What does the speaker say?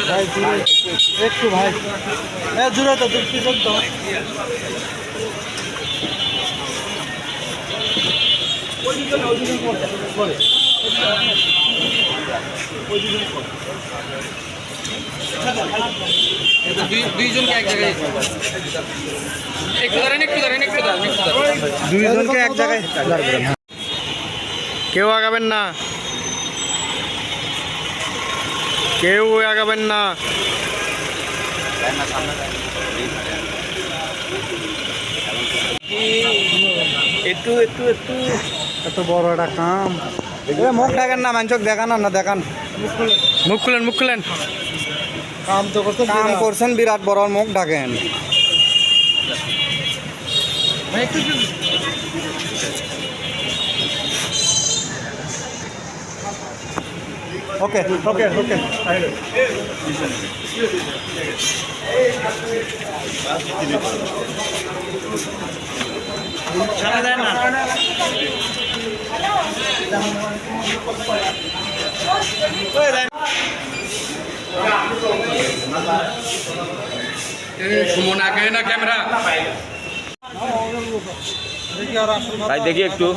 ভাই একটু ভাই জুড়ে তো পিছন তো দুইজনকে এক জায়গায় একটু ধরেন দুইজনকে এক জায়গায় কেউ আগাবেন না, কেউ আগাবেন না। একটু একটু একটু এত বড় একটা কাম। মুখ ঢাকেন না, মানুষক দেখান না, দেখান মুখ খুলেন, মুখ খুলেন। কাম তো কাম করছেন বিরাট বড়, মুখ ঢাকেন। ওকে ওকে ওকে সুমন আগে না ক্যামেরা ভাই দেখি একটু